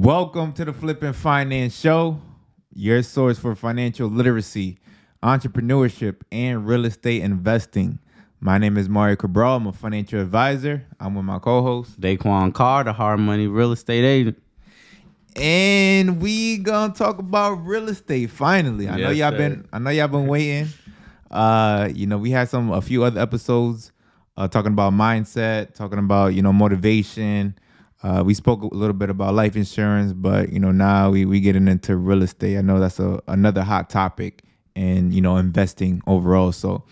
Welcome to the Flippin' Finance Show, your source for financial literacy, entrepreneurship, and real estate investing. My name is Mario Cabral. I'm a financial advisor. I'm with my co-host. Daquan Carr, the hard money real estate agent. And we gonna talk about real estate finally. I know y'all been waiting. We had a few other episodes talking about mindset, talking about, motivation. We spoke a little bit about life insurance, but now we getting into real estate. I know that's another hot topic, and investing overall. So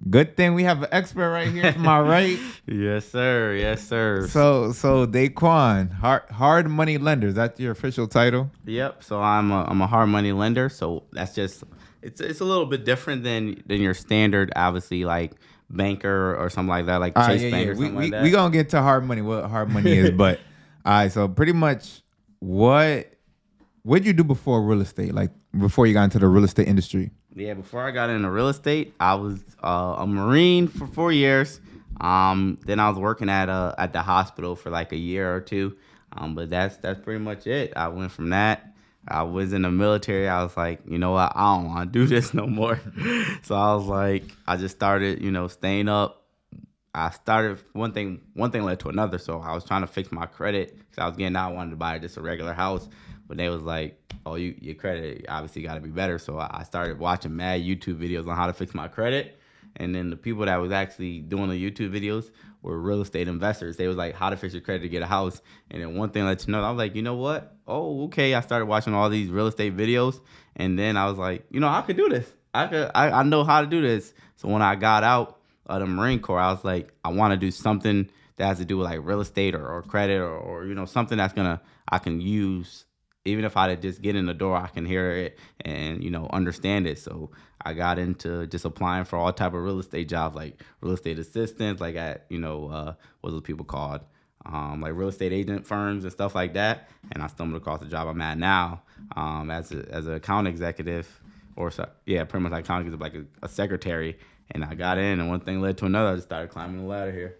good thing we have an expert right here. Am I right? Yes, sir. Yes, sir. So Daquan, hard money lender. Is that your official title? Yep. So I'm a hard money lender. So that's just it's a little bit different than your standard, obviously, like banker or something like that, like Chase Bank or something like that. We gonna get to hard money, what hard money is, but all right. So pretty much, what'd you do before real estate? Like before you got into the real estate industry? Yeah, before I got into real estate, I was a Marine for 4 years. Then I was working at the hospital for like a year or two. But that's pretty much it. I went from that. I was in the military. I was like, you know what? I don't want to do this no more. So I was like, I just started, staying up. I started one thing led to another. So I was trying to fix my credit because I was getting out. I wanted to buy just a regular house, but they was like, oh, your credit obviously got to be better. So I started watching mad YouTube videos on how to fix my credit. And then the people that was actually doing the YouTube videos were real estate investors. They was like, how to fix your credit to get a house. And then one thing let you know, I was like, you know what? Oh, okay. I started watching all these real estate videos. And then I was like, I could do this. I know how to do this. So when I got out of the Marine Corps, I was like, I want to do something that has to do with like real estate or credit or something that's I can use. Even if I just get in the door, I can hear it and, understand it. So I got into just applying for all type of real estate jobs, like real estate assistants, like at, what those people called, like real estate agent firms and stuff like that. And I stumbled across the job I'm at now as an account executive pretty much like account executive, like a secretary. And I got in and one thing led to another. I just started climbing the ladder here.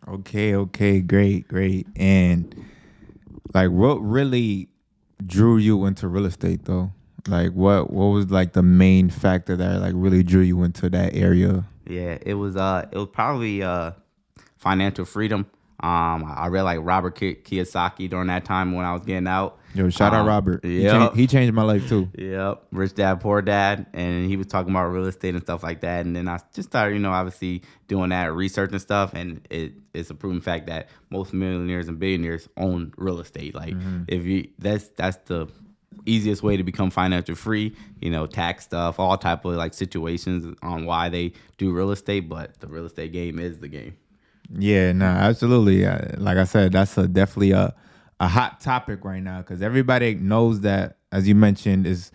Okay. Great. And like what really drew you into real estate though? Like what was like the main factor that like really drew you into that area? Yeah, it was probably financial freedom. I read like Robert Kiyosaki during that time when I was getting out. Yo, shout out Robert. Yeah, he changed my life too. Yep, Rich Dad Poor Dad, and he was talking about real estate and stuff like that. And then I just started, obviously doing that research and stuff. And it's a proven fact that most millionaires and billionaires own real estate. Like that's the easiest way to become financial free. Tax stuff, all type of like situations on why they do real estate. But the real estate game is the game. Yeah, no, absolutely. Like I said, that's definitely a hot topic right now because everybody knows that, as you mentioned, is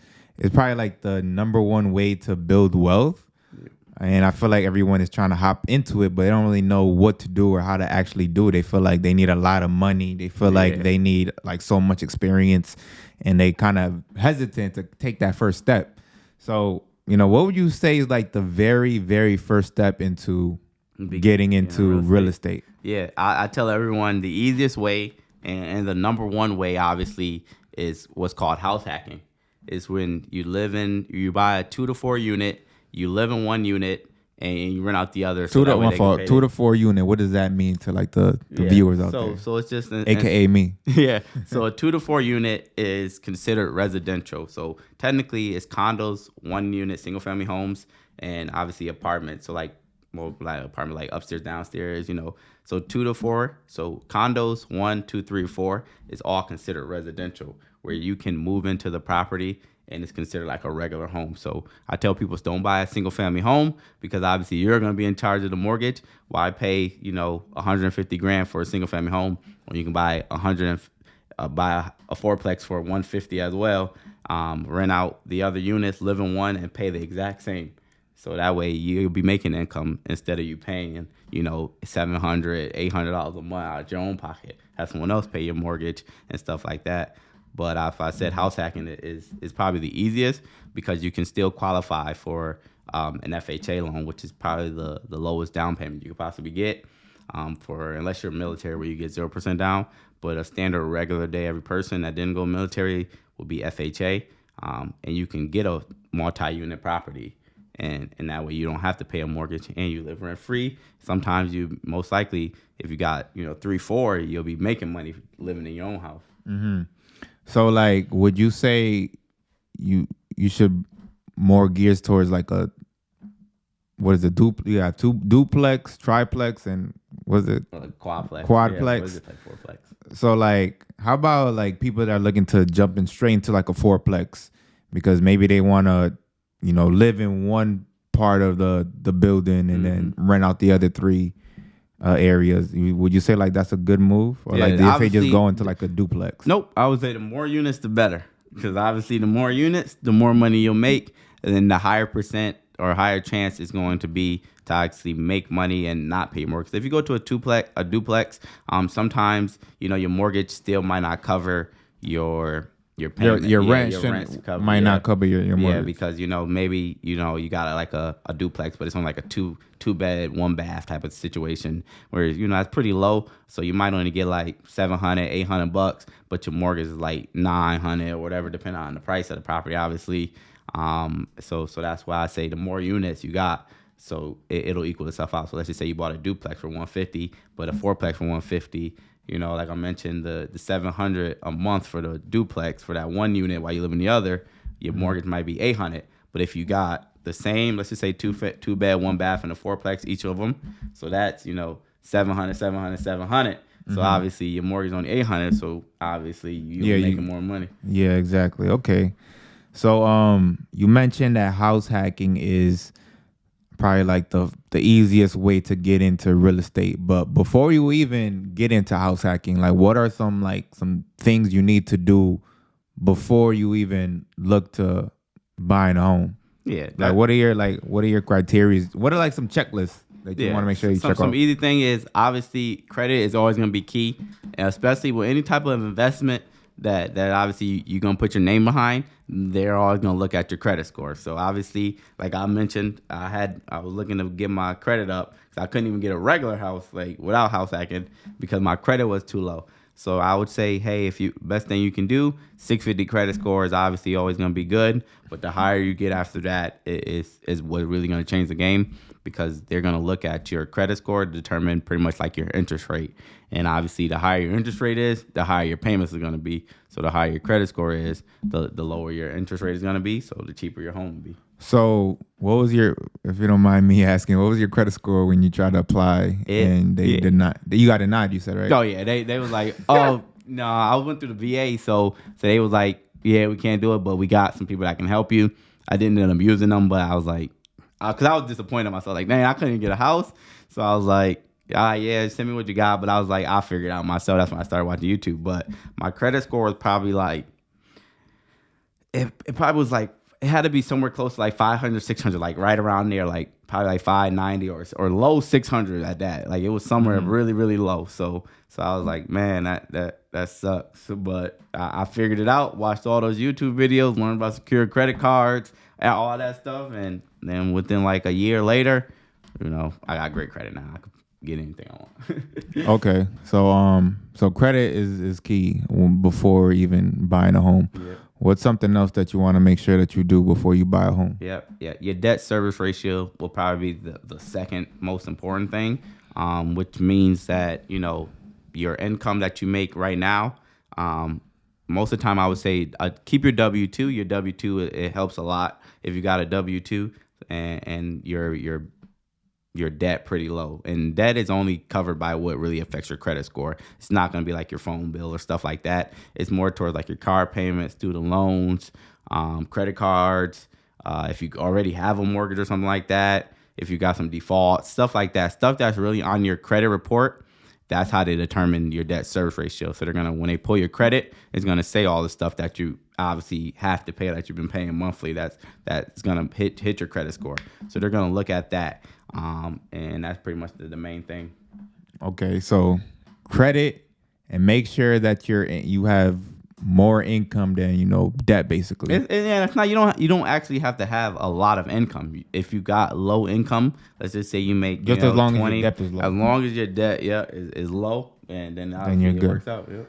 probably like the number one way to build wealth. Yeah. And I feel like everyone is trying to hop into it, but they don't really know what to do or how to actually do it. They feel like they need a lot of money. They feel like they need like so much experience, and they kind of hesitant to take that first step. So, what would you say is like the very, very first step into getting into real estate? Yeah, I tell everyone the easiest way and the number one way, obviously, is what's called house hacking. It's when you buy a 2 to 4 unit, you live in one unit, and you rent out the other. 2 to 4 unit. What does that mean to like the viewers out there? So it's just AKA me. Yeah. So a 2 to 4 unit is considered residential. So technically, it's condos, 1 unit, single family homes, and obviously apartments. So like apartment like upstairs, downstairs, So 2 to 4. So condos 1, 2, 3, 4 is all considered residential, where you can move into the property and it's considered like a regular home. So I tell people don't buy a single family home because obviously you're going to be in charge of the mortgage. Why pay $150,000 for a single family home when you can buy buy a fourplex for 150 as well, rent out the other units, live in one, and pay the exact same. So that way you'll be making income instead of you paying, $700, $800 a month out of your own pocket. Have someone else pay your mortgage and stuff like that. But if I said house hacking is probably the easiest because you can still qualify for an FHA loan, which is probably the lowest down payment you could possibly get. for unless you're military where you get 0% down. But a standard regular day every person that didn't go military will be FHA, and you can get a multi-unit property. And that way you don't have to pay a mortgage and you live rent free. Sometimes you most likely, if you got 3, 4, you'll be making money living in your own house. Mm-hmm. So like, would you say you should more gears towards like a, what is it? You have duplex, triplex, and what is it? Quadplex. Quadplex. Yeah, what is it, like fourplex? So like, how about like people that are looking to jump in straight into like a fourplex because maybe they want to, live in one part of the building and then rent out the other 3 areas. Would you say like that's a good move, or like do you say just go into like a duplex? Nope. I would say the more units, the better, because obviously the more units, the more money you'll make, and then the higher percent or higher chance is going to be to actually make money and not pay more. Because if you go to a duplex, sometimes your mortgage still might not cover your payment. Your rent might not cover your mortgage. Yeah, because maybe you got like a duplex, but it's on like a two bed, 1 bath type of situation, whereas that's pretty low. So you might only get like $700, $800, but your mortgage is like $900 or whatever, depending on the price of the property, obviously. So that's why I say the more units you got, so it'll equal itself out. So let's just say you bought a duplex for $150, but a fourplex for $150. Like I mentioned, the $700 a month for the duplex for that 1 unit while you live in the other, your mortgage might be $800. But if you got the same, let's just say 2 bed, 1 bath, and a fourplex, each of them, so that's $700, $700. So obviously your mortgage is only $800. So obviously you're making more money. Yeah, exactly. Okay. So you mentioned that house hacking is probably like the easiest way to get into real estate. But before you even get into house hacking, like what are some things you need to do before you even look to buying a home? Yeah. Like what are your criteria? What are like some checklists that you want to make sure you check off? Some easy thing is obviously credit is always going to be key, and especially with any type of investment that obviously you're going to put your name behind, they're always going to look at your credit score. So obviously, like I mentioned, I was looking to get my credit up because I couldn't even get a regular house like without house hacking because my credit was too low. So I would say, hey, best thing you can do, 650 credit score is obviously always going to be good, but the higher you get after that is what's really going to change the game, because they're going to look at your credit score to determine pretty much like your interest rate. And obviously, the higher your interest rate is, the higher your payments are going to be. So the higher your credit score is, the lower your interest rate is going to be. So the cheaper your home will be. So what was if you don't mind me asking, what was your credit score when you tried to apply and they did not? You got denied, you said, right? Oh, yeah. They was like, oh, no, I went through the VA. So they was like, yeah, we can't do it, but we got some people that can help you. I didn't end up using them, but I was like, because I was disappointed in myself. Like, man, I couldn't get a house. So I was like, yeah, send me what you got. But I was like, I'll figure it out myself. That's when I started watching YouTube. But my credit score was probably like, it probably was like, it had to be somewhere close to like 500, 600, like right around there, like probably like 590 or low 600 at that. Like it was somewhere really, really low. So I was like, man, that sucks. But I figured it out, watched all those YouTube videos, learned about secure credit cards and all that stuff. And then within like a year later, I got great credit now. I could get anything I want. Okay. So credit is key before even buying a home. Yeah. What's something else that you want to make sure that you do before you buy a home? Yeah. Your debt service ratio will probably be the second most important thing, which means that, your income that you make right now, most of the time I would say keep your W-2. Your W-2, it helps a lot if you got a W-2 and your debt pretty low. And debt is only covered by what really affects your credit score. It's not going to be like your phone bill or stuff like that. It's more towards like your car payments, student loans, credit cards. If you already have a mortgage or something like that, if you got some defaults, stuff like that, stuff that's really on your credit report, that's how they determine your debt service ratio. So they're going to, when they pull your credit, it's going to say all the stuff that you obviously have to pay that you've been paying monthly. That's going to hit your credit score. So they're going to look at that. And that's pretty much the main thing. Okay, so credit, and make sure that you have more income than debt, basically. Yeah, it's not. You don't actually have to have a lot of income. If you got low income, let's just say you make Just as long as your 20, debt is low. as long as your debt is low, and then obviously you're it good. works out. Yeah.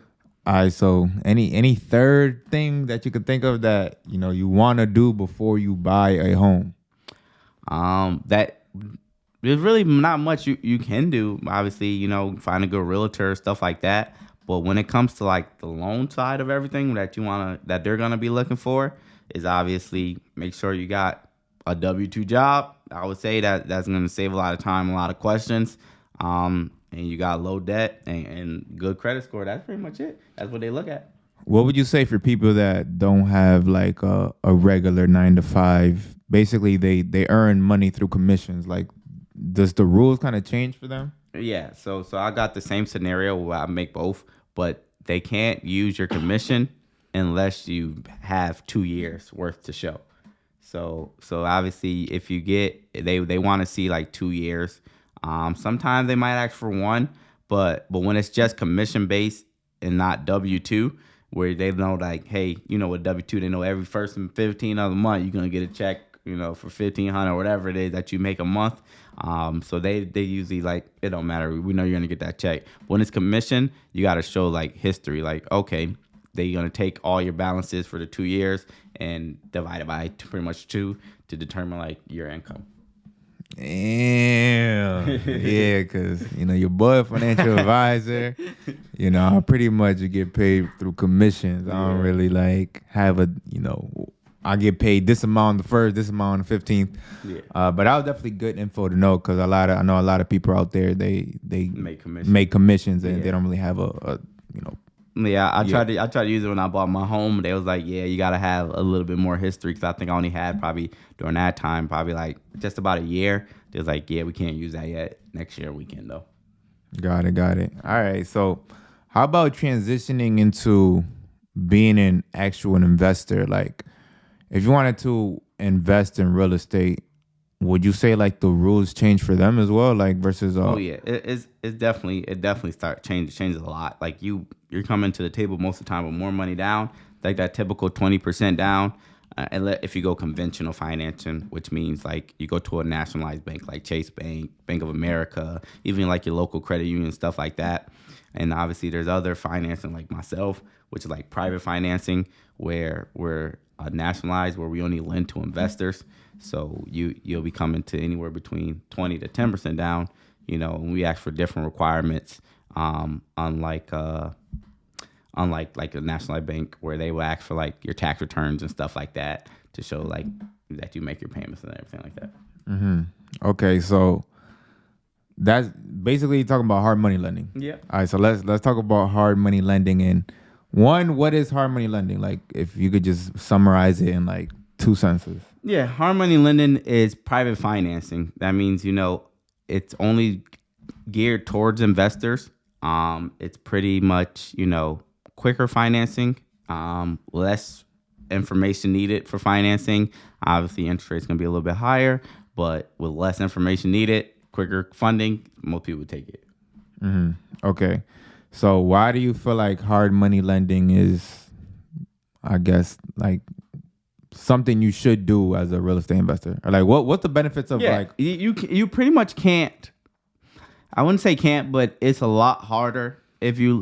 All right, so any third thing that you could think of that you want to do before you buy a home? That there's really not much you can do. Obviously, find a good realtor, stuff like that. But when it comes to like the loan side of everything that they're gonna be looking for, is obviously make sure you got a W-2 job. I would say that's gonna save a lot of time, a lot of questions. And you got low debt and good credit score. That's pretty much it. That's what they look at. What would you say for people that don't have like a regular 9 to 5? Basically, they earn money through commissions. Like, does the rules kind of change for them? Yeah, so I got the same scenario where I make both, but they can't use your commission unless you have 2 years worth to show. So obviously, if you they want to see like 2 years. Sometimes they might ask for 1, but when it's just commission based and not W-2, where they know like, hey, with W-2, they know every first and 15th of the month you're gonna get a check, for $1,500 or whatever it is that you make a month. So they usually like, it don't matter. We know you're gonna get that check. When it's commission, you got to show like history. Like, okay, they're gonna take all your balances for the 2 years and divide it by pretty much 2 to determine like your income. Damn. Yeah, because your boy financial advisor, I pretty much get paid through commissions. I don't really like have I get paid this amount on the first, this amount on the 15th. Yeah. But that was definitely good info to know, because I know a lot of people out there, they make commissions and they don't really have a. Yeah, I tried to use it when I bought my home. They was like, yeah, you got to have a little bit more history, because I think I only had probably during that time probably like just about a year. They was like, yeah, we can't use that yet. Next year we can though. Got it. All right. So how about transitioning into being an actual investor? Like, if you wanted to invest in real estate, would you say like the rules change for them as well? Like versus oh yeah, it definitely changes a lot. Like you're coming to the table most of the time with more money down, like that typical 20% down. If you go conventional financing, which means like you go to a nationalized bank like Chase Bank, Bank of America, even like your local credit union, stuff like that. And obviously there's other financing like myself, which is like private financing, where we're nationalized, where we only lend to investors. So you'll be coming to anywhere between 20 to 10% down, and we ask for different requirements, unlike like a nationalized bank, where they will ask for like your tax returns and stuff like that to show like that you make your payments and everything like that. Mm-hmm. Okay, so that's basically talking about hard money lending. Yeah. All right, so let's talk about hard money lending. And one, what is hard money lending? Like, if you could just summarize it in like 2 sentences. Yeah, hard money lending is private financing. That means it's only geared towards investors. It's pretty much quicker financing, less information needed for financing. Obviously, interest rate's gonna be a little bit higher, but with less information needed, quicker funding, most people would take it. Mm-hmm. Okay, so why do you feel like hard money lending is, I guess, like something you should do as a real estate investor? Or like, what's the benefits of like you pretty much can't. I wouldn't say can't, but it's a lot harder if you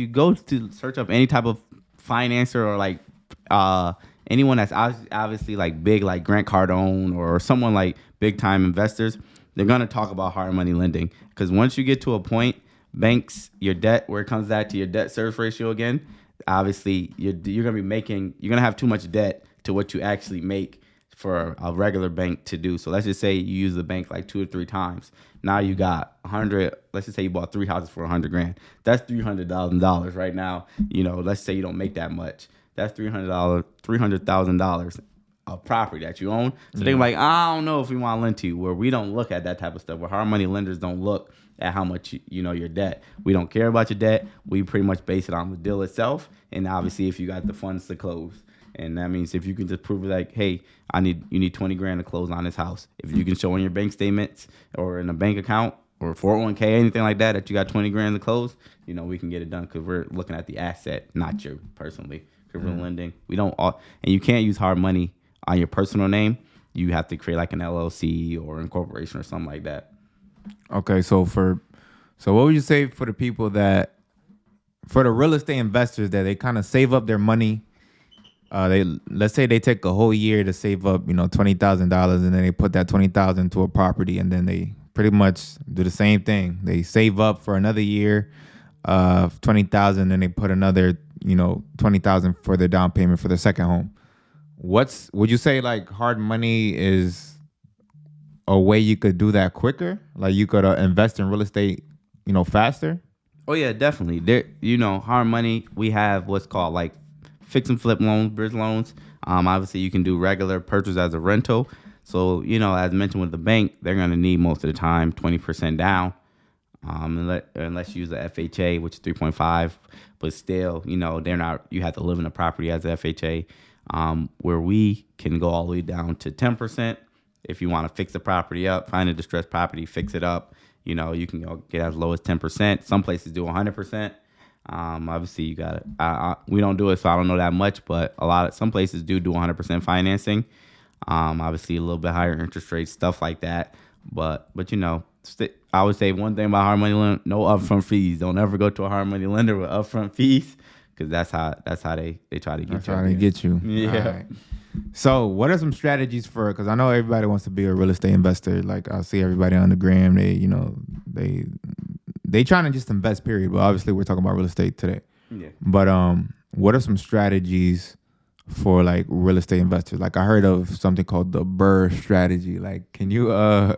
go to search up any type of financer or like anyone that's obviously like big, like Grant Cardone or someone like big time investors. They're gonna talk about hard money lending, because once you get to a point, banks, your debt, where it comes back to your debt service ratio again, obviously you're gonna have too much debt to what you actually make for a regular bank to do. So let's just say you use the bank like 2 or 3 times. Now you got 100. Let's just say you bought 3 houses for $100,000. That's $300,000 right now. Let's say you don't make that much. That's $300,000 of property that you own. So they're like, I don't know if we want to lend to you. Where we don't look at that type of stuff. Where hard money lenders don't look at how much your debt. We don't care about your debt. We pretty much base it on the deal itself, and obviously if you got the funds to close. And that means if you can just prove like, hey, you need $20,000 to close on this house. If you can show in your bank statements or in a bank account or 401k, anything like that, that you got 20 grand to close, we can get it done because we're looking at the asset, not you personally. Because we're lending, we don't all, and you can't use hard money on your personal name. You have to create like an LLC or incorporation or something like that. Okay, so what would you say for the people for the real estate investors that they kind of save up their money? Let's say they take a whole year to save up, $20,000, and then they put that 20,000 to a property, and then they pretty much do the same thing. They save up for another year, 20,000, and they put another, 20,000 for their down payment for their second home. Would you say like hard money is a way you could do that quicker? Like you could invest in real estate, faster? Oh yeah, definitely. There, hard money. We have what's called like fix and flip loans, bridge loans. Obviously, you can do regular purchase as a rental. So, as mentioned with the bank, they're going to need most of the time 20% down, unless you use the FHA, which is 3.5. But still, they're not. You have to live in the property as a FHA, where we can go all the way down to 10%. If you want to fix the property up, find a distressed property, fix it up. You can get as low as 10%. Some places do 100%. Obviously you got it. We don't do it, so I don't know that much, but some places do 100% financing. Obviously a little bit higher interest rates, stuff like that. But I would say one thing about hard money lender: no upfront fees. Don't ever go to a hard money lender with upfront fees, because that's how they try to get you. That's how they get you. Yeah. Right. So what are some strategies because I know everybody wants to be a real estate investor. Like I see everybody on the gram, they trying to just invest, period. But obviously we're talking about real estate today. Yeah. But what are some strategies for like real estate investors? Like I heard of something called the BRRRR strategy. Like, can you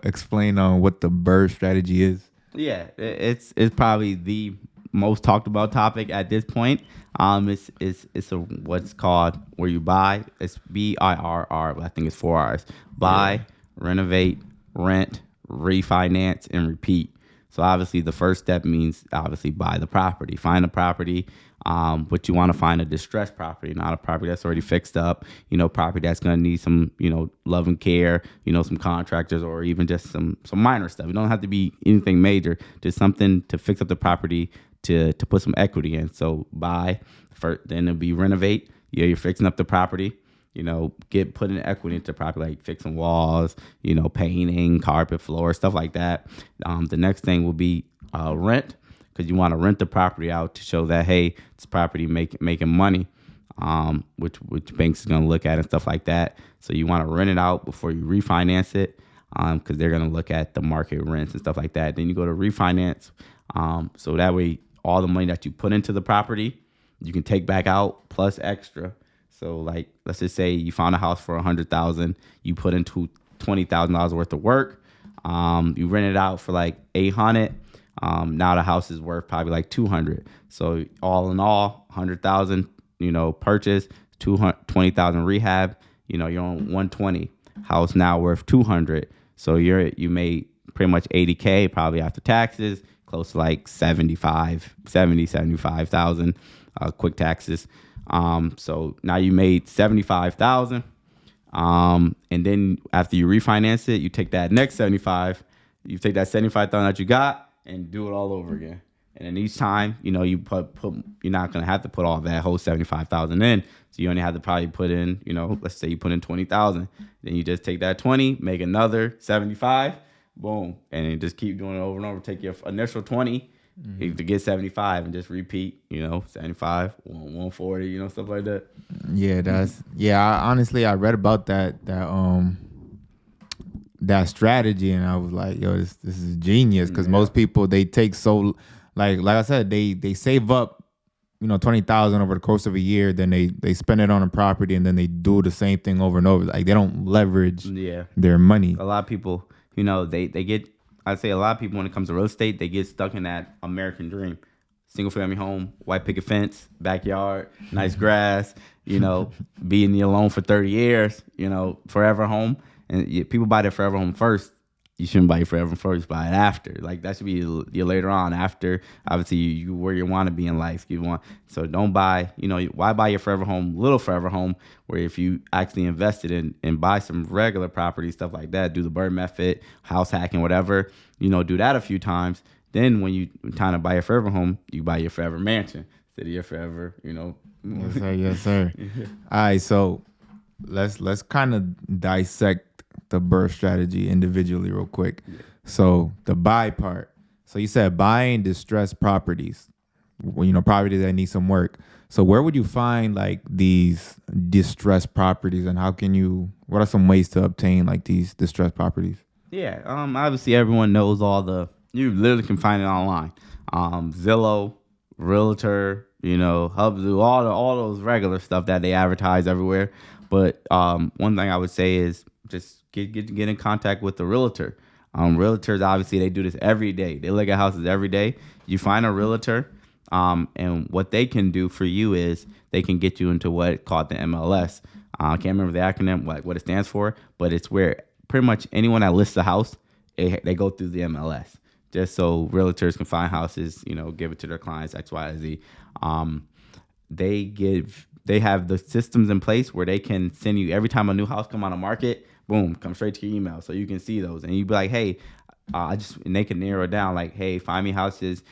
explain on what the BRRRR strategy is? Yeah, it's probably the most talked about topic at this point. It's what's called where you buy. It's BIRR, but I think it's 4 R's. Buy, renovate, rent, refinance, and repeat. So obviously the first step means obviously buy the property, find a property. But you want to find a distressed property, not a property that's already fixed up, property that's going to need some, love and care, some contractors, or even just some minor stuff. It don't have to be anything major, just something to fix up the property, to put some equity in. So buy first, then it'll be renovate. Yeah, you're fixing up the property, put in equity into the property, like fixing walls, painting, carpet, floor, stuff like that. The next thing will be rent, because you want to rent the property out to show that, hey, this property making money, which banks is going to look at and stuff like that. So you want to rent it out before you refinance it, because they're going to look at the market rents and stuff like that. Then you go to refinance, so that way all the money that you put into the property, you can take back out plus extra. So like, let's just say you found a house for $100,000, you put into $20,000 worth of work, you rent it out for like $800. Now the house is worth probably like $200. So all in all, $100,000, purchase, $20,000 rehab, you're on $120. House now worth $200. So you made pretty much $80K probably after taxes, close to like 75,000, quick taxes. So now you made $75,000. And then after you refinance it, you take that next 75, you take that 75,000 that you got and do it all over again. And then each time, you put you're not gonna have to put all that whole 75,000 in. So you only have to probably put in, let's say you put in 20,000. Then you just take that 20, make another 75, boom, and then just keep doing it over and over. Take your initial 20 to get 75 and just repeat, 75, 140, stuff like that. Yeah, honestly, I read about that strategy, and I was like, yo, this is genius, because most people, they take like I said, they save up, 20,000 over the course of a year, then they spend it on a property, and then they do the same thing over and over. Like they don't leverage their money. A lot of people, they get, I'd say a lot of people, when it comes to real estate, they get stuck in that American dream. Single family home, white picket fence, backyard, nice grass, being alone for 30 years, forever home. And people buy their forever home first. you shouldn't buy your forever home first. Buy it after. Like that should be your later on. After obviously you where you want to be in life. You want so don't buy. Why buy your forever home, little forever home, where if you actually invested in and buy some regular property stuff like that, do the bird method, house hacking, whatever. Do that a few times. Then when you time to buy your forever home, you buy your forever mansion instead of your forever. Yes, sir. Yes, sir. All right, so let's kind of dissect the birth strategy individually real quick. Yeah. So the buy part. So you said buying distressed properties, properties that need some work. So where would you find like these distressed properties, and what are some ways to obtain like these distressed properties? Yeah, obviously everyone knows you literally can find it online. Zillow, Realtor, Hubzu, all those regular stuff that they advertise everywhere. But one thing I would say is just get in contact with the realtor. Realtors, obviously, they do this every day. They look at houses every day. You find a realtor, and what they can do for you is they can get you into what called the MLS. I can't remember the acronym, what it stands for, but it's where pretty much anyone that lists a house, they go through the MLS. Just so realtors can find houses, give it to their clients, X, Y, Z. They have the systems in place where they can send you every time a new house come on the market, boom, come straight to your email, so you can see those, and you be like, hey, and they can narrow it down, like, hey, find me houses,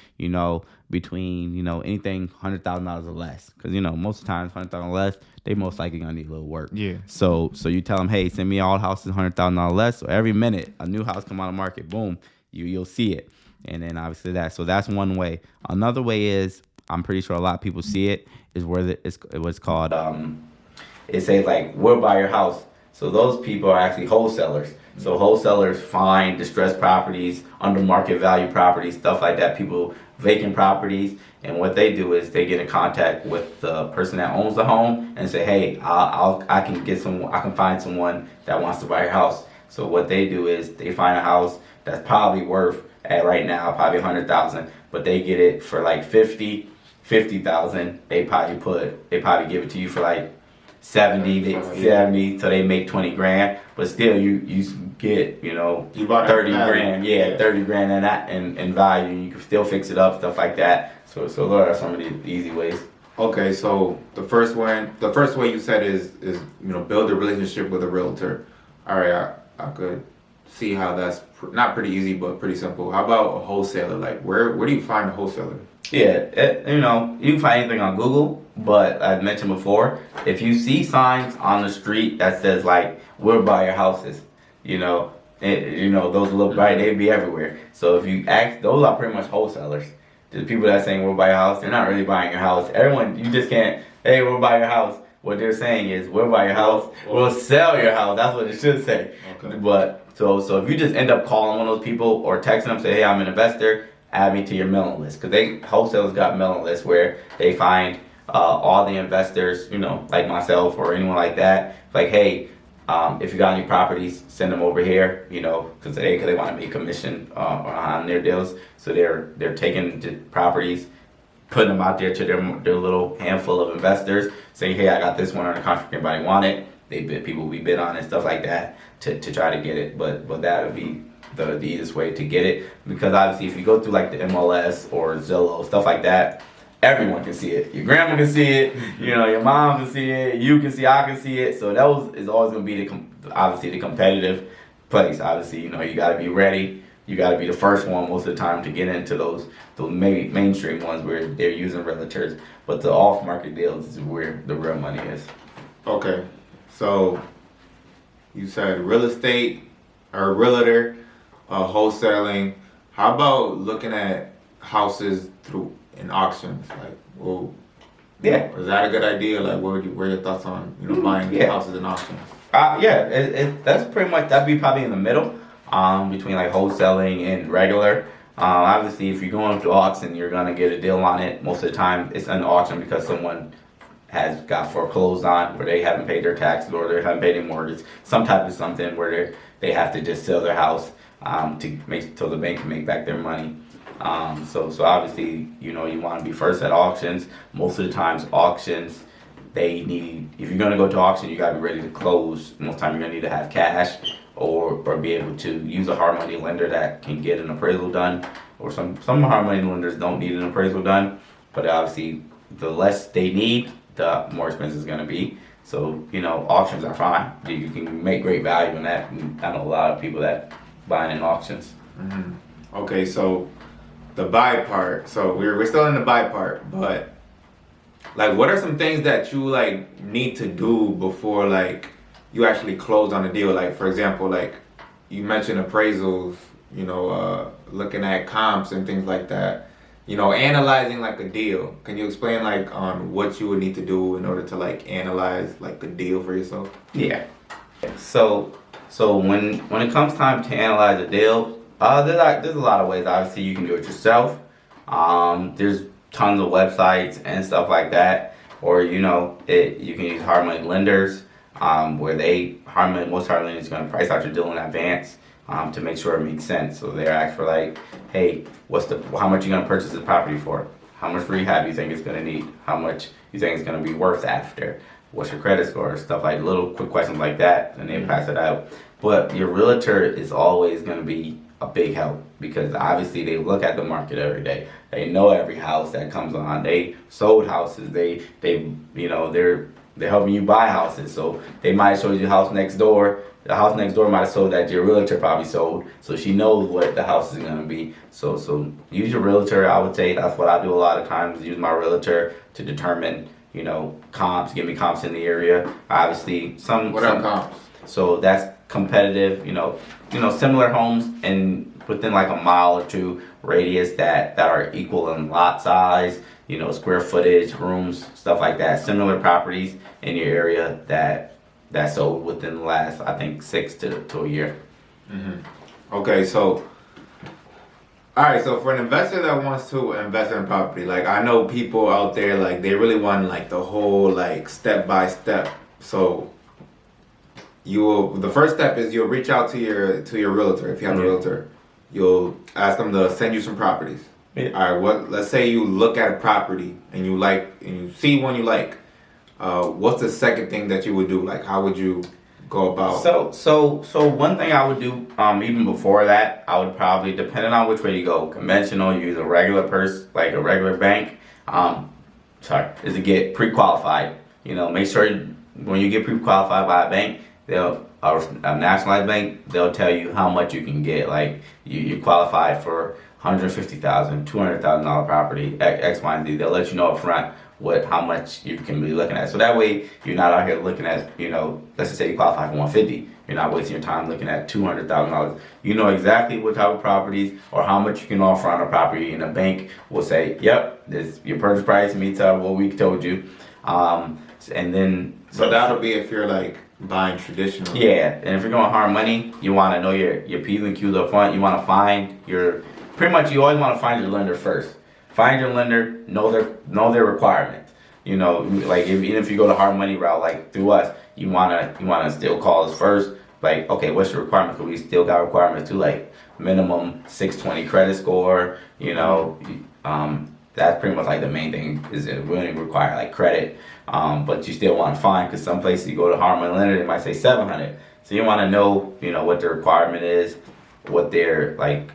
between anything $100,000 or less, because most of the times $100,000 or less, they most likely gonna need a little work. Yeah. So you tell them, hey, send me all houses $100,000 or less. So every minute a new house come on the market, boom, you'll see it, and then obviously that's one way. Another way is, I'm pretty sure a lot of people see it, is where it was called. It says like, we'll buy your house. So those people are actually wholesalers. So wholesalers find distressed properties, under market value properties, stuff like that, people vacant properties, and what they do is they get in contact with the person that owns the home and say, hey, I can find someone that wants to buy your house. So what they do is they find a house that's probably worth right now probably $100,000, but they get it for like $50,000. They probably give it to you for like 70, so they make 20 grand, but still you get, you 30 grand, 30 grand in that in value. You can still fix it up, stuff like that. So those are some of the easy ways. Okay, so the first way you said is build a relationship with a realtor. All right, I could see how that's not pretty easy, but pretty simple. How about a wholesaler? Like where do you find a wholesaler? Yeah, you can find anything on Google, but I mentioned before, if you see signs on the street that says like, we'll buy your houses, those look right, they'd be everywhere. So if you ask, those are pretty much wholesalers. The people that saying we'll buy your house, they're not really buying your house. Everyone, you just can't, hey, we'll buy your house. What they're saying is, we'll buy your house, we'll sell your house. That's what it should say. Okay. But so if you just end up calling one of those people or texting them, say, hey, I'm an investor, add me to your mailing list, because wholesalers got mailing lists where they find all the investors, like myself or anyone like that. Like, hey, if you got any properties, send them over here, because they want to make commission on their deals. So they're taking the properties, putting them out there to their little handful of investors, saying, hey, I got this one under contract, anybody want it? People will be bid on and stuff like that to try to get it, but that would be the easiest way to get it, because obviously if you go through like the MLS or Zillow, stuff like that, everyone can see it. Your grandma can see it, your mom can see it, you can see, I can see it. So that is always going to be obviously the competitive place. Obviously, you got to be ready. You got to be the first one most of the time to get into those mainstream ones where they're using realtors. But the off-market deals is where the real money is. Okay, so you said real estate or realtor, wholesaling. How about looking at houses through in auctions? Like, yeah, is that a good idea? Like, what are your thoughts on buying houses in auctions? That's pretty much, that'd be probably in the middle, between like wholesaling and regular. Obviously, if you're going to auction, you're gonna get a deal on it. Most of the time, it's an auction because someone has got foreclosed on, where they haven't paid their taxes or they haven't paid their mortgage. Some type of something where they have to just sell their house so the bank can make back their money. So obviously, you want to be first at auctions. Most of the times, auctions, if you're going to go to auction, you got to be ready to close. Most of the time, you're going to need to have cash, or be able to use a hard money lender that can get an appraisal done, or some hard money lenders don't need an appraisal done, but obviously the less they need, the more expensive it's going to be. So, auctions are fine. You can make great value in that. I know a lot of people that buying in auctions. Okay, so the buy part. So we're still in the buy part, but like, what are some things that you like need to do before like you actually close on a deal? Like, for example, like you mentioned appraisals, looking at comps and things like that. Analyzing like a deal. Can you explain like on what you would need to do in order to like analyze like a deal for yourself? Yeah. So when it comes time to analyze a deal, there's a lot of ways. Obviously, you can do it yourself. There's tons of websites and stuff like that, or you can use hard money lenders, where most hard lenders is going to price out your deal in advance. To make sure it makes sense. So they're asked for like, hey, how much you gonna purchase this property for? How much rehab you think it's gonna need? How much you think it's gonna be worth after? What's your credit score? Stuff like little quick questions like that, and they pass it out. But your realtor is always gonna be a big help, because obviously they look at the market every day. They know every house that comes on. They sold houses. They're helping you buy houses. So they might show you the house next door. The house next door might have sold that your realtor probably sold, so she knows what the house is gonna be. So use your realtor. I would say that's what I do a lot of times. Use my realtor to determine, comps. Give me comps in the area. Obviously, What are comps? So that's competitive. Similar homes and within like a mile or two radius that are equal in lot size. Square footage, rooms, stuff like that. Similar properties in your area that sold within the last, I think, 6 to a year. Okay, so all right, so for an investor that wants to invest in property, like I know people out there like they really want like the whole like step by step. So the first step is you'll reach out to your realtor if you have a realtor. You'll ask them to send you some properties. Yeah. All right, let's say you look at a property and you see one you like. What's the second thing that you would do? Like, how would you go about? So one thing I would do, even before that, I would probably, depending on which way you go, conventional, use a regular purse, like a regular bank. Is to get pre-qualified. Make sure when you get pre-qualified by a bank, a nationalized bank, they'll tell you how much you can get. Like you qualify for $150,000, $200,000 property, X, Y, and Z. They'll let you know up front how much you can be looking at. So that way you're not out here looking at, let's just say you qualify for 150. You're not wasting your time looking at $200,000. You know exactly what type of properties or how much you can offer on a property, and a bank will say, yep, this your purchase price meets what we told you. And then so that'll be if you're like buying traditional. Yeah, and if you're going hard money, you want to know your P's and Q's up front. You want to find you always want to find your lender first. Find your lender, know their requirements. Like even if you go the hard money route, like through us, you wanna still call us first. Like, okay, what's your requirement? Because we still got requirements too, like minimum 620 credit score. That's pretty much like the main thing, is it really require like credit. But you still want to find, because some places you go to hard money lender, they might say 700. So you want to know, what the requirement is, what their like.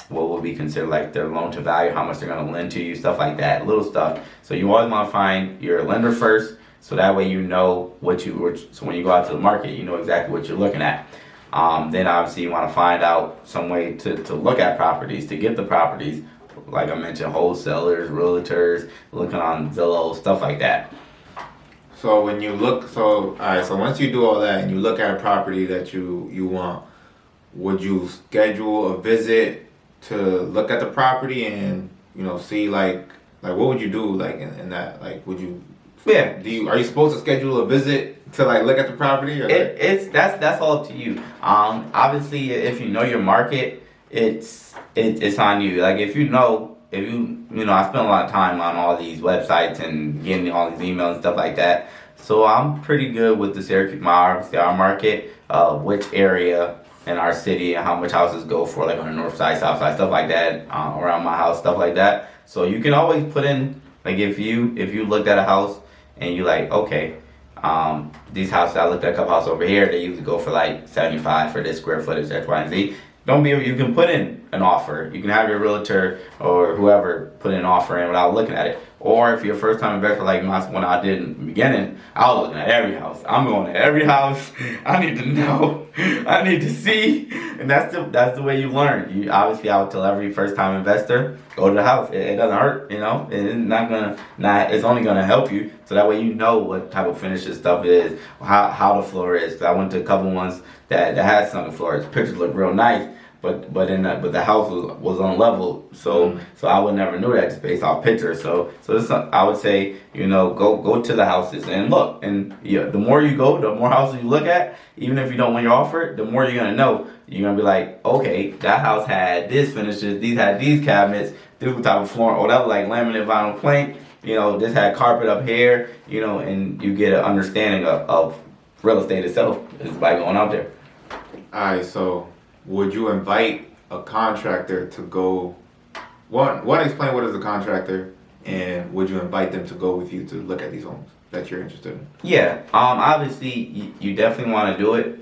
What would be considered like their loan to value, how much they're going to lend to you, stuff like that, little stuff. So you always want to find your lender first, so that way you know so when you go out to the market, you know exactly what you're looking at. Then obviously you want to find out some way to look at properties, to get the properties, like I mentioned, wholesalers, realtors, looking on Zillow, stuff like that. So when you look, all right, so once you do all that and you look at a property that you want, would you schedule a visit to look at the property and see like what would you do like in that, like would you are you supposed to schedule a visit to like look at the property, or that's all up to you. Obviously if you know your market, it's on you. Like if you I spend a lot of time on all these websites and getting all these emails and stuff like that, so I'm pretty good with the Syracuse our market, which area in our city and how much houses go for, like on the north side, south side, stuff like that, around my house, stuff like that. So you can always put in, like if you looked at a house and you like, okay, These houses, I looked at a couple houses over here, they usually go for like 75 for this square footage, X, Y, and Z. Don't be, you can put in an offer. You can have your realtor or whoever put in an offer in without looking at it. Or if you're a first time investor like when I did in the beginning, I was looking at every house. I'm going to every house. I need to know. I need to see. And that's the way you learn. You obviously, I would tell every first time investor, go to the house. It doesn't hurt, you know. It's only gonna help you. So that way you know what type of finish this stuff is, how the floor is. 'Cause I went to a couple ones that had sunken floors. Pictures look real nice. But the house was on level, so I would never know that just based off pictures. So this, I would say, you know, go to the houses and look, and yeah, the more you go, the more houses you look at, even if you don't win your offer, the more you're gonna know. You're gonna be like, okay, that house had this finishes, these had these cabinets, this type of flooring, or that was like laminate vinyl plank. You know, this had carpet up here. You know, and you get an understanding of real estate itself just by going out there. All right, so would you invite a contractor to go? One, explain what is a contractor, and would you invite them to go with you to look at these homes that you're interested in? Yeah, obviously you definitely want to do it.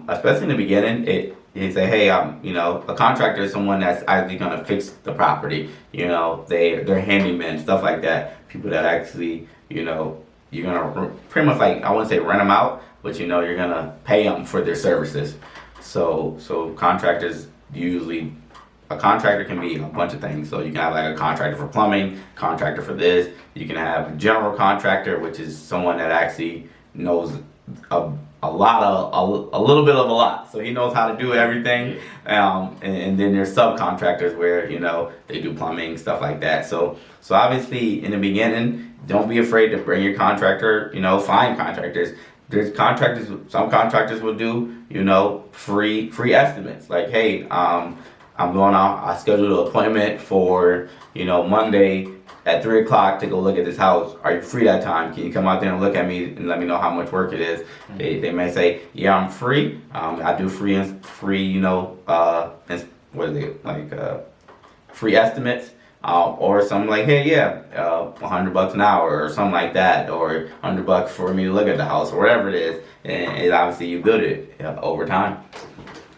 Especially in the beginning, you say, hey, you know, a contractor is someone that's actually gonna fix the property. You know, they're handymen, stuff like that. People that actually, you know, you're gonna pretty much, like, I wouldn't say rent them out, but you know, you're gonna pay them for their services. So contractors usually, a contractor can be a bunch of things. So you can have like a contractor for plumbing, contractor for this. You can have a general contractor, which is someone that actually knows a little bit of a lot. So he knows how to do everything. And then there's subcontractors where, you know, they do plumbing, stuff like that. So obviously in the beginning, don't be afraid to bring your contractor, you know, find contractors. There's contractors, some contractors will do, you know, free estimates. Like, hey, I'm going out, I scheduled an appointment for, you know, Monday at 3 o'clock to go look at this house. Are you free that time? Can you come out there and look at me and let me know how much work it is? Mm-hmm. They may say, yeah, I'm free. I do free, you know, what is it, like, free estimates. Or something like, hey, yeah, $100 an hour or something like that, or $100 for me to look at the house, or whatever it is, and obviously you build it over time.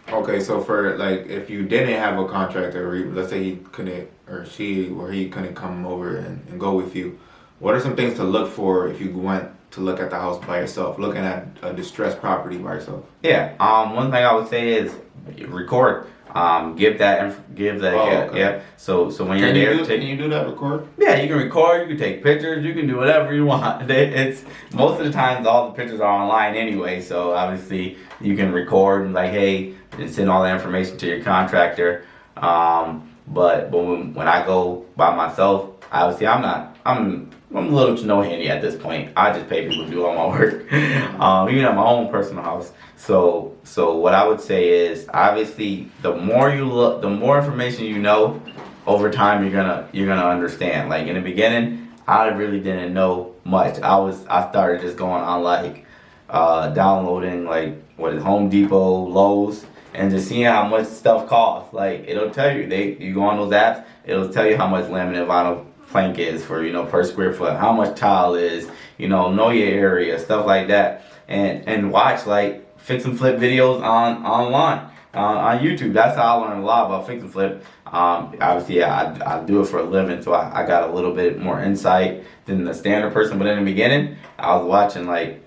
Okay, so for like, if you didn't have a contractor, or let's say he couldn't, or he couldn't come over and go with you, what are some things to look for if you went to look at the house by yourself, looking at a distressed property by yourself? Yeah, one thing I would say is record. Give that. Okay. Yeah. So when you're there, can you do that? Record? Yeah, you can record. You can take pictures. You can do whatever you want. It's most of the times all the pictures are online anyway. So obviously you can record and like, hey, and send all the information to your contractor. But when I go by myself, obviously I'm a little to no handy at this point. I just pay people to do all my work, even at my own personal house. So what I would say is, obviously, the more you look, the more information you know, over time you're gonna understand. Like in the beginning, I really didn't know much. I started just going on like downloading like Home Depot, Lowe's, and just seeing how much stuff costs. Like it'll tell you, you go on those apps, it'll tell you how much laminate vinyl plank is for, you know, per square foot, how much tile is, you know your area, stuff like that, and watch like fix and flip videos online on YouTube. That's how I learned a lot about fix and flip. Obviously, I do it for a living, so I got a little bit more insight than the standard person. But in the beginning, I was watching like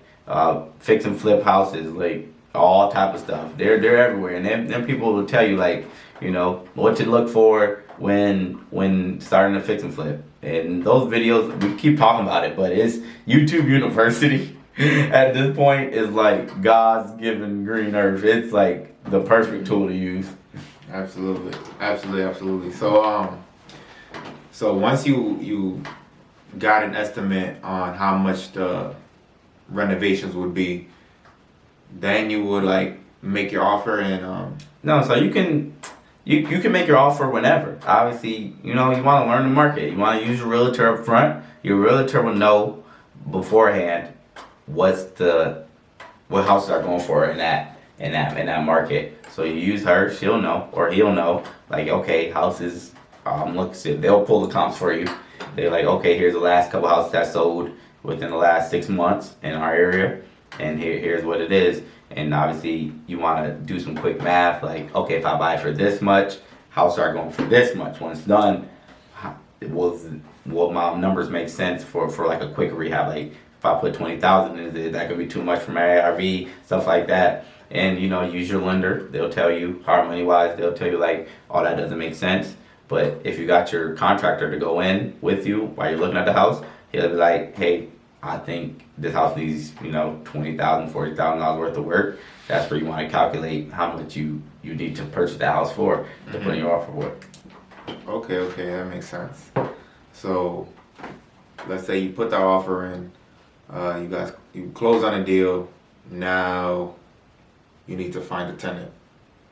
fix and flip houses, like all type of stuff. They're everywhere, and then people will tell you like, you know, what to look for when starting to fix and flip. And those videos, we keep talking about it, but it's YouTube University. At this point, is like God's given green earth. It's like the perfect tool to use. Absolutely. So once you got an estimate on how much the renovations would be, then you would like make your offer and No, so you can make your offer whenever. Obviously, you know, you want to learn the market. You want to use your realtor up front. Your realtor will know beforehand what houses are going for in that market. So you use her, she'll know, or he'll know, like, okay, houses, they'll pull the comps for you. They're like, okay, here's the last couple houses that sold within the last 6 months in our area, and here's what it is. And obviously, you want to do some quick math, like, okay, if I buy for this much, house start going for this much. When it's done, will my numbers make sense for like a quick rehab? Like, if I put 20,000 in, is that gonna be too much for my ARV, stuff like that? And use your lender. They'll tell you hard money wise. They'll tell you like, oh, that doesn't make sense. But if you got your contractor to go in with you while you're looking at the house, he'll be like, hey, I think this house needs, $20,000, $40,000 worth of work. That's where you want to calculate how much you need to purchase the house for to put in your offer for. Okay, that makes sense. So, let's say you put that offer in, you close on a deal. Now, you need to find a tenant.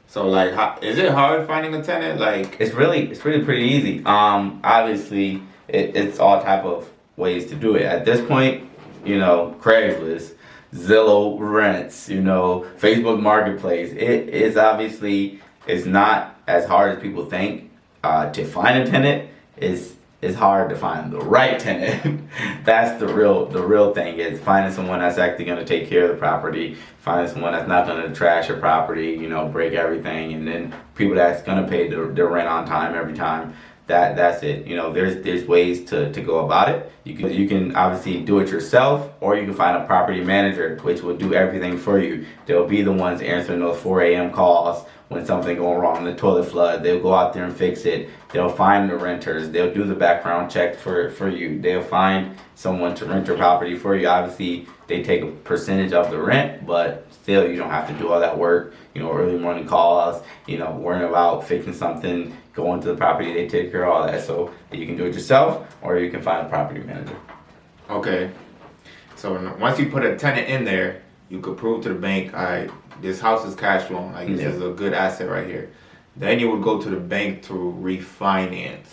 So, like, is it hard finding a tenant? Like, it's really pretty easy. Obviously, it's all type of ways to do it. At this point, Craigslist, Zillow rents, Facebook Marketplace. It is obviously, it's not as hard as people think. To find a tenant is hard to find the right tenant. That's the real thing, is finding someone that's actually going to take care of the property, finding someone that's not going to trash your property, break everything, and then people that's going to pay their rent on time every time. That's it. There's ways to go about it. You can obviously do it yourself, or you can find a property manager which will do everything for you. They'll be the ones answering those 4 a.m. calls when something going wrong, the toilet flood. They'll go out there and fix it. They'll find the renters. They'll do the background check for you. They'll find someone to rent your property for you. Obviously, they take a percentage of the rent, but still, you don't have to do all that work. Early morning calls, worrying about fixing something, going to the property. They take care of all that. So you can do it yourself, or you can find a property manager. Okay. So once you put a tenant in there, you could prove to the bank, this house is cash flowing. Like, this is a good asset right here. Then you would go to the bank to refinance.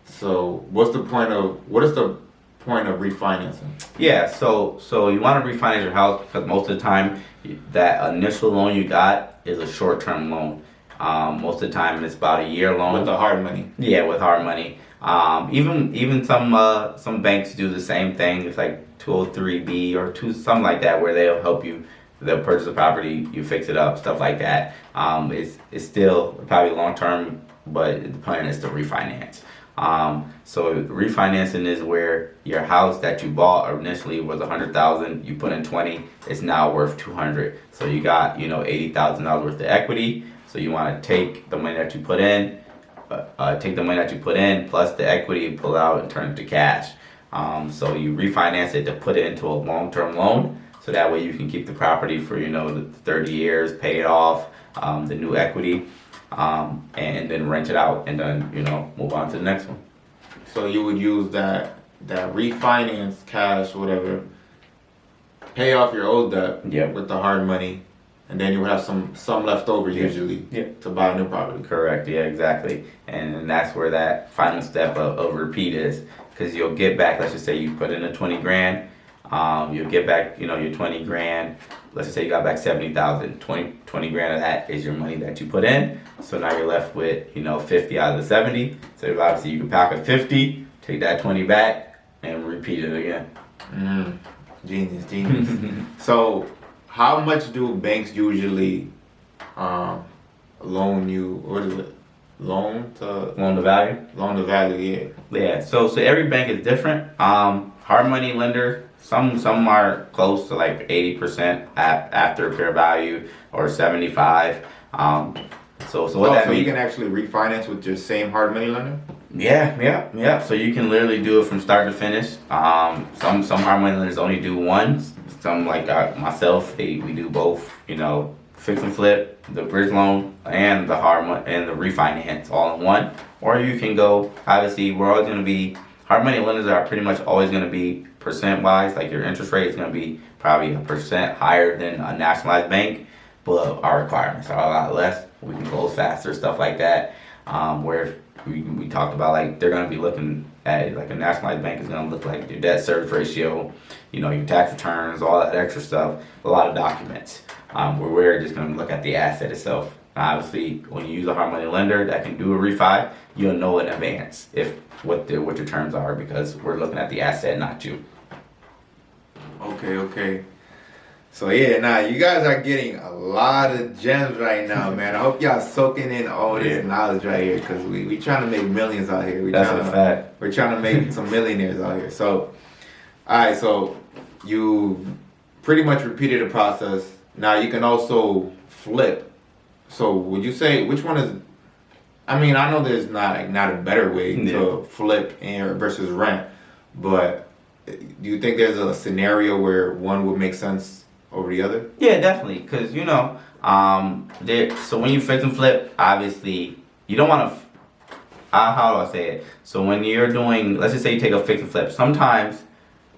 So what is the point of refinancing? Yeah, so you want to refinance your house because most of the time that initial loan you got is a short-term loan. Most of the time it's about a year loan. With the hard money. Yeah, with hard money. Even some banks do the same thing. It's like 203B or something like that, where they'll help you. They'll purchase the property, you fix it up, stuff like that. It's still probably long term, but the plan is to refinance. So refinancing is where your house that you bought initially was $100,000. You put in 20, it's now worth 200. So you got $80,000 worth of equity. So you want to take the money that you put in, plus the equity, pull it out and turn it to cash. So you refinance it to put it into a long term loan. So that way you can keep the property for, the 30 years, pay it off, the new equity, and then rent it out and then, move on to the next one. So you would use that refinance cash, whatever, pay off your old debt with the hard money, and then you would have some left over usually to buy a new property. Correct, yeah, exactly. And that's where that final step of repeat is, because you'll get back, let's just say you put in a 20 grand, you'll get back, your 20 grand. Let's just say you got back 70,000. 20 grand of that is your money that you put in. So now you're left with, 50 out of the 70. So obviously you can pack a 50, take that 20 back, and repeat it again. Genius. So how much do banks usually loan you? What is it? Loan to value? Loan to value, yeah. Yeah, so every bank is different. Hard money lender, some are close to like 80% after fair value, or 75. So what that means? You can actually refinance with your same hard money lender? Yeah. So you can literally do it from start to finish. Some hard money lenders only do one. Some like myself, we do both. Fix and flip, the bridge loan, and the hard money and the refinance all in one. Or you can go. Obviously, we're always going to be hard money lenders are pretty much always going to be percent wise. Like your interest rate is going to be probably a percent higher than a nationalized bank, but our requirements are a lot less. We can close faster, stuff like that. Where we talked about, like, they're going to be looking at, like, a nationalized bank is going to look like your debt service ratio, your tax returns, all that extra stuff, a lot of documents. Where we're just going to look at the asset itself. Obviously, when you use a hard money lender that can do a refi, you'll know in advance what your terms are, because we're looking at the asset, not you. Okay. So yeah, nah, you guys are getting a lot of gems right now, man. I hope y'all soaking in all this knowledge right here, cause we trying to make millions out here. That's a fact. We're trying to make some millionaires out here. So, all right, so you pretty much repeated the process. Now you can also flip. So would you say which one is? I mean, I know there's not a better way to flip and versus rent, but do you think there's a scenario where one would make sense over the other? Yeah, definitely. Cause so when you fix and flip, obviously you don't want to. How do I say it? So when you're doing, let's just say you take a fix and flip. Sometimes,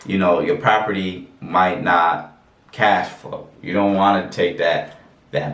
your property might not cash flow. You don't want to take that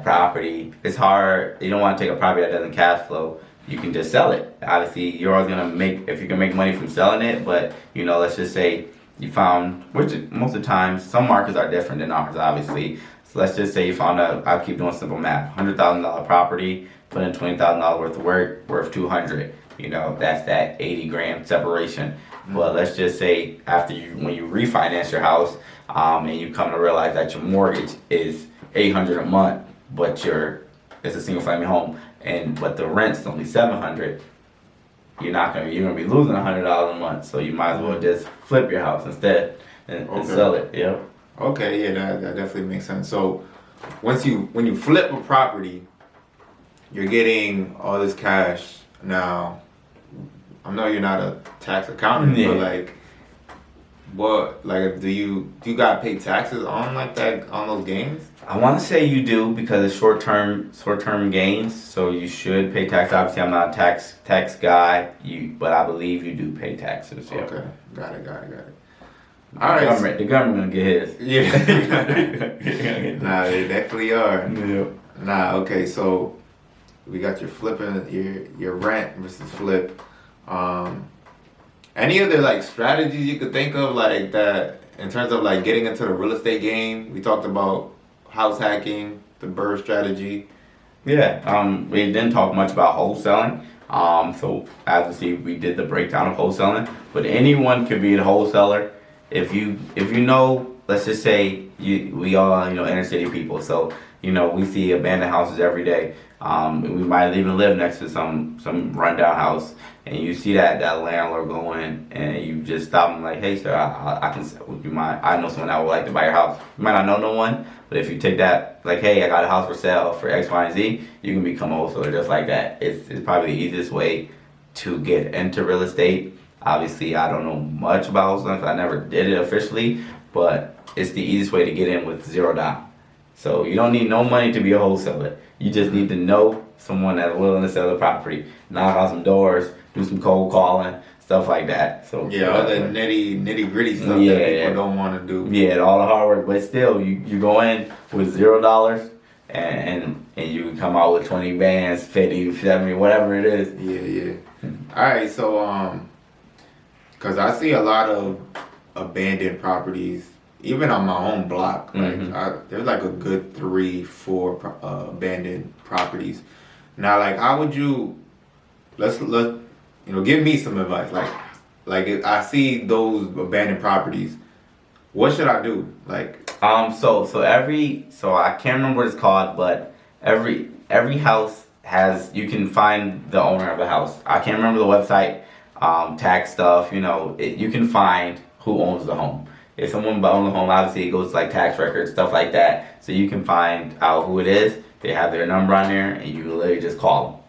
property. It's hard. You don't want to take a property that doesn't cash flow. You can just sell it. Obviously, you're always gonna make if you can make money from selling it. But let's just say you found, which most of the time some markets are different than ours, obviously. So let's just say you found I'll keep doing simple math. $100,000 property, put in $20,000 worth of work, worth 200. That's that 80 grand separation. But let's just say when you refinance your house, and you come to realize that your mortgage is $800 a month, but it's a single family home, but the rent's only $700. You're gonna be losing $100 a month, so you might as well just flip your house instead and sell it. Yep. Okay, yeah, that definitely makes sense. So when you flip a property, you're getting all this cash. Now, I know you're not a tax accountant, but do you gotta pay taxes on that on those gains? I want to say you do because it's short term gains, so you should pay tax. Obviously, I'm not a tax guy, but I believe you do pay taxes. Yeah. Okay, got it. All right, the government gonna get his. Yeah. Nah, they definitely are. Yeah. Nah, okay, so we got your flipping, your rent versus flip. Any other strategies you could think of that in terms of getting into the real estate game? We talked about house hacking, the BRRRR strategy. Yeah, we didn't talk much about wholesaling. So obviously we did the breakdown of wholesaling, but anyone could be a wholesaler. If you know, let's just say we all inner city people, so we see abandoned houses every day. We might even live next to some rundown house, and you see that landlord go in, and you just stop him like, hey sir, I can, would you mind? I know someone that would like to buy your house. You might not know no one, but if you take that like, hey, I got a house for sale for X, Y, and Z, you can become a wholesaler just like that. It's probably the easiest way to get into real estate. Obviously, I don't know much about wholesaling because I never did it officially, but it's the easiest way to get in with $0. So you don't need no money to be a wholesaler. You just need to know someone that's willing to sell the property, knock on some doors, do some cold calling, stuff like that. So yeah, all the nitty gritty stuff that people don't want to do. Yeah, all the hard work, but still, you go in with $0 and you come out with 20 bands, 50, 70, whatever it is. Yeah. All right, so because I see a lot of abandoned properties. Even on my own block, there's a good 3-4 abandoned properties. Now, how would you? Let's give me some advice. If I see those abandoned properties, what should I do? So I can't remember what it's called, but every house you can find the owner of a house. I can't remember the website, tax stuff. You can find who owns the home. If someone owns the home, obviously it goes to tax records, stuff like that. So you can find out who it is. They have their number on there, and you literally just call them.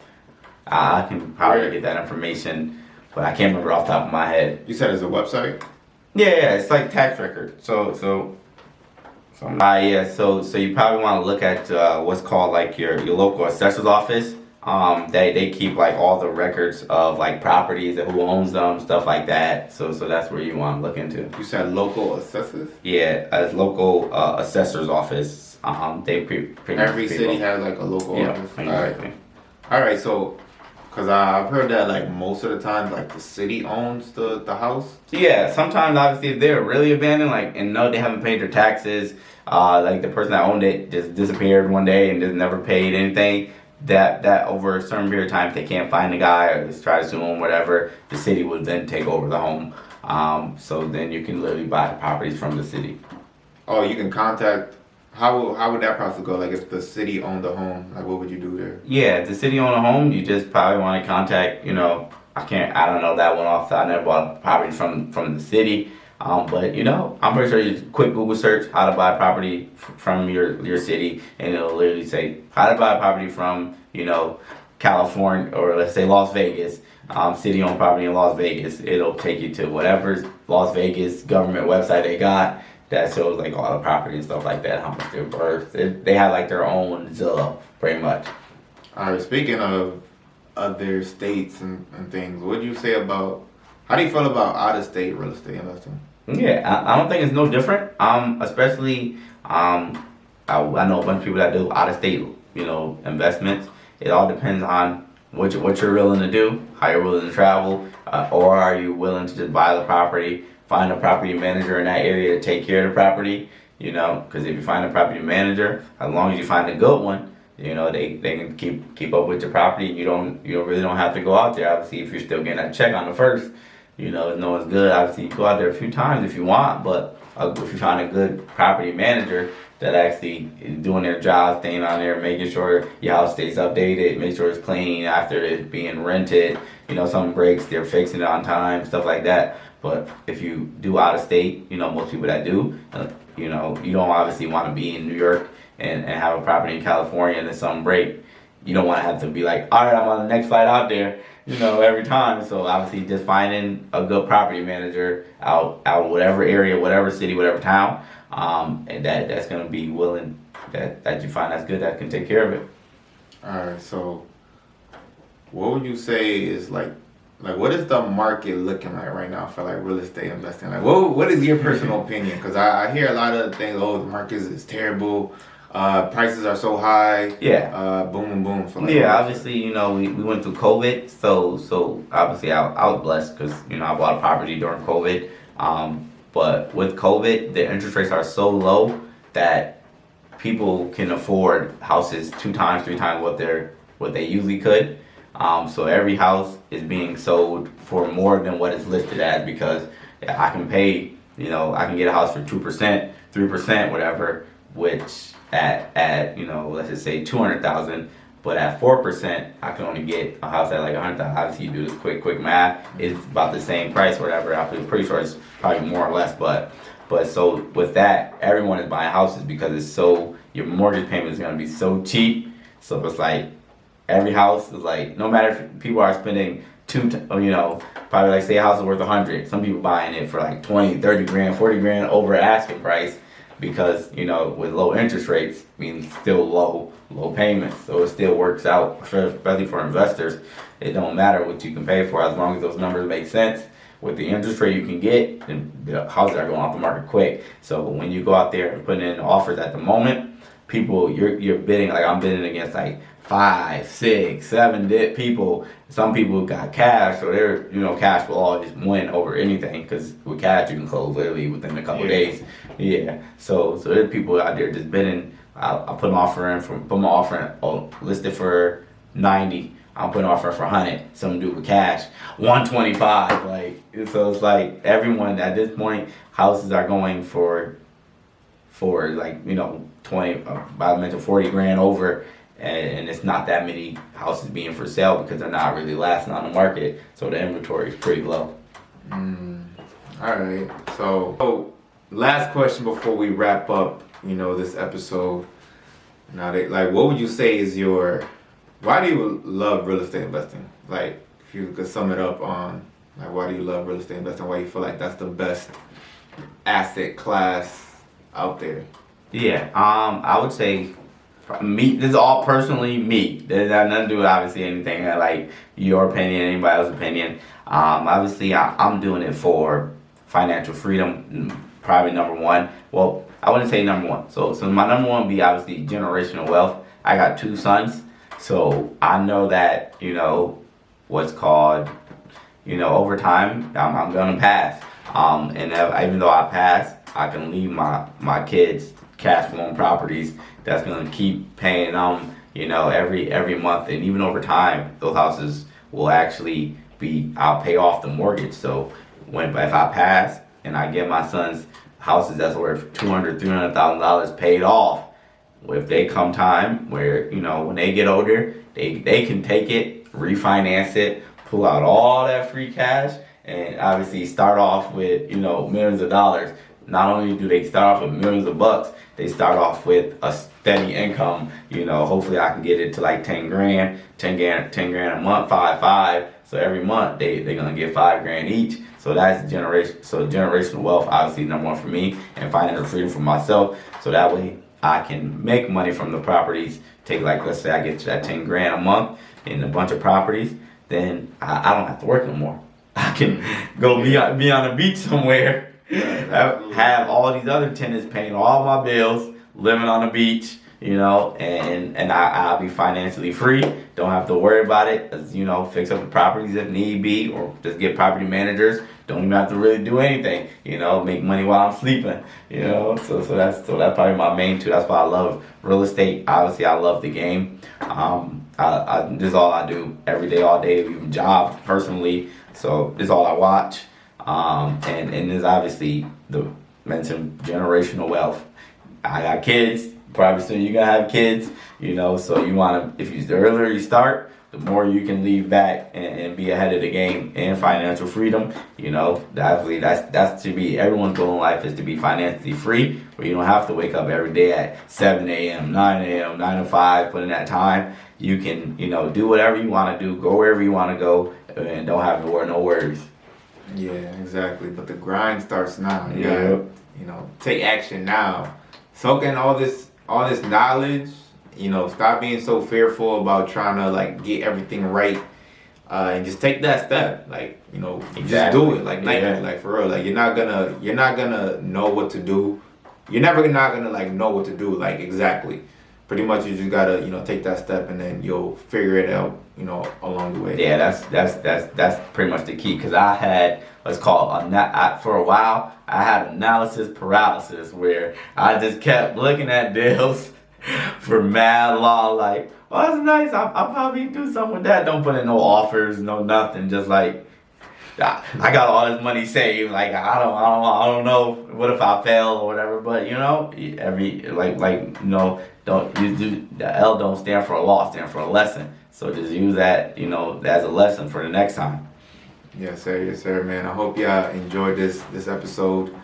I can probably get that information, but I can't remember off the top of my head. You said it's a website? Yeah, it's like tax record. So you probably want to look at what's called your local assessor's office. They keep all the records of properties and who owns them, stuff like that. So that's where you want to look into. You said local assessors? Yeah, as local assessor's office. Every city has a local office. Exactly. All right. So, because I've heard that most of the time the city owns the house. Yeah, sometimes obviously if they're really abandoned and no, they haven't paid their taxes, the person that owned it just disappeared one day and just never paid anything. That over a certain period of time, if they can't find the guy or just try to sue him, whatever, the city would then take over the home. So then you can literally buy the properties from the city. Oh, you can contact. How would that process go? Like if the city owned the home, like what would you do there? Yeah, if the city own a home, you just probably want to contact, I don't know that one off the top. I never bought property from the city. But I'm pretty sure you quick Google search how to buy property from your city, and it'll literally say how to buy property from, California, or let's say Las Vegas, city owned property in Las Vegas. It'll take you to whatever Las Vegas government website they got that shows like all the property and stuff like that, how much they're worth. They have like their own Zillow, pretty much. All right. Speaking of other states and things, what do you say about? How do you feel about out of state real estate investing? Yeah, I don't think it's no different. Especially, I know a bunch of people that do out of state, investments. It all depends on what you're willing to do, how you're willing to travel, or are you willing to just buy the property, find a property manager in that area to take care of the property. Because if you find a property manager, as long as you find a good one, they can keep up with your property. You really don't have to go out there. Obviously, if you're still getting that check on the first. No, it's good. Obviously, you go out there a few times if you want, but if you find a good property manager that actually is doing their job, staying on there, making sure your house stays updated, make sure it's clean after it's being rented. Something breaks, they're fixing it on time, stuff like that. But if you do out of state, most people that do, you don't obviously want to be in New York and have a property in California and then something break. You don't want to have to be like, all right, I'm on the next flight out there. Every time. So obviously just finding a good property manager out whatever area, whatever city, whatever town, and that's gonna be willing that you find that's good, that can take care of it. Alright, so what would you say is like what is the market looking like right now for like real estate investing? Like what is your personal opinion? Because I hear a lot of things, the market is terrible. Prices are so high. Yeah. Boom and boom. So Obviously, we went through COVID, so obviously I was blessed because I bought a property during COVID. But with COVID, the interest rates are so low that people can afford houses 2 times, 3 times what they usually could. So every house is being sold for more than what it's listed as because I can pay, I can get a house for 2%, 3%, whatever, which at let's just say 200,000, but at 4% I can only get a house at like 100,000. Obviously, you do this quick math, it's about the same price, whatever. I'm pretty sure it's probably more or less, but so with that, everyone is buying houses because it's so your mortgage payment is gonna be so cheap. So it's like every house is like, no matter if people are spending probably like say a house is worth 100, some people buying it for like 20, 30 grand, 40 grand over asking price. Because with low interest rates means still low payments, so it still works out, especially for investors. It don't matter what you can pay for as long as those numbers make sense. With the interest rate you can get, and the houses are going off the market quick. So when you go out there and put in offers at the moment, people you're bidding, like I'm bidding against like 5, 6, 7 people. Some people got cash, so they're cash will always win over anything because with cash you can close literally within a couple days. Yeah. So there's people out there just bidding. I'll put an offer in listed for 90. I'll put an offer for 100. Some do with cash 125. Like so, it's like everyone at this point, houses are going for like 20. I mentioned 40 grand over. And it's not that many houses being for sale because they're not really lasting on the market, so the inventory is pretty low. All right. So last question before we wrap up, this episode. Now, what would you say is why do you love real estate investing? Like, if you could sum it up on, like, why do you love real estate investing? Why you feel like that's the best asset class out there? Yeah. I would say. Me, this is all personally me. There's nothing to do with obviously anything like your opinion, anybody else's opinion. Obviously, I'm doing it for financial freedom, probably number one. Well, I wouldn't say number one. So my number one would be obviously generational wealth. I got 2 sons, so I know that what's called over time I'm gonna pass. And even though I pass, I can leave my kids cash flowing properties that's going to keep paying them, every month. And even over time, those houses will actually I'll pay off the mortgage. So if I pass and I give my sons houses that's worth $200,000-$300,000 paid off. If they come time where, when they get older, they can take it, refinance it, pull out all that free cash, and obviously start off with, millions of dollars. Not only do they start off with millions of bucks, they start off with a steady income. Hopefully I can get it to like 10 grand, 10 grand a month, five. So every month they're gonna get 5 grand each. So that's generational wealth, obviously number one for me, and financial freedom for myself. So that way I can make money from the properties. Take, like, let's say I get to that 10 grand a month in a bunch of properties, then I don't have to work no more. I can go be on the beach somewhere, have all these other tenants paying all my bills, living on the beach, and I'll be financially free. Don't have to worry about it. Fix up the properties if need be, or just get property managers. Don't even have to really do anything. Make money while I'm sleeping. So that's probably my main two. That's why I love real estate. Obviously, I love the game. This is all I do every day, all day. Even job personally. So this is all I watch. And there's obviously the mentioned generational wealth. I got kids. Probably soon you're gonna have kids, so you wanna, the earlier you start, the more you can leave back and be ahead of the game and financial freedom. Definitely that's to be everyone's goal in life is to be financially free, where you don't have to wake up every day at 7 a.m., 9 a.m., 9 to 5, put in that time. You can, do whatever you want to do, go wherever you want to go, and don't have no worries. Yeah, exactly. But the grind starts now. You gotta, take action now. Soak in all this knowledge, stop being so fearful about trying to like get everything right, and just take that step. Like, Exactly. Just do it. Like, like for real. Like, you're not gonna know what to do. You're never not gonna like know what to do, like, exactly. Pretty much you just gotta, take that step, and then you'll figure it out, along the way. Yeah, that's pretty much the key. Cause I had, let's call it, for a while, I had analysis paralysis, where I just kept looking at deals for mad long, like, oh, that's nice. I'll probably do something with that. Don't put in no offers, no nothing. Just like, I got all this money saved. Like, I don't know. What if I fail or whatever? But don't you do the L don't stand for a loss, stand for a lesson. So just use that, as a lesson for the next time. Yes, sir, man. I hope y'all enjoyed this episode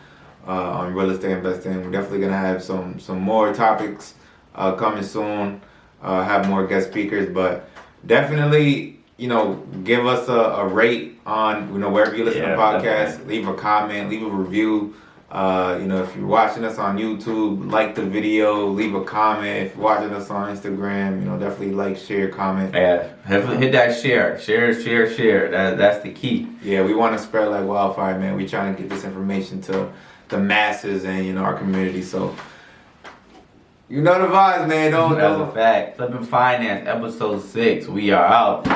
on real estate investing. We're definitely gonna have some more topics coming soon. Have more guest speakers, but definitely, give us a rate on, wherever you listen to podcasts. Definitely. Leave a comment, leave a review. If you're watching us on YouTube, like the video, leave a comment. If you're watching us on Instagram, definitely like, share, comment. Yeah, hit that share. That's the key. Yeah, we want to spread like wildfire, man. We trying to get this information to the masses and, our community. So, the vibes, man. That's a fact. Flipping Finance, episode 6. We are out.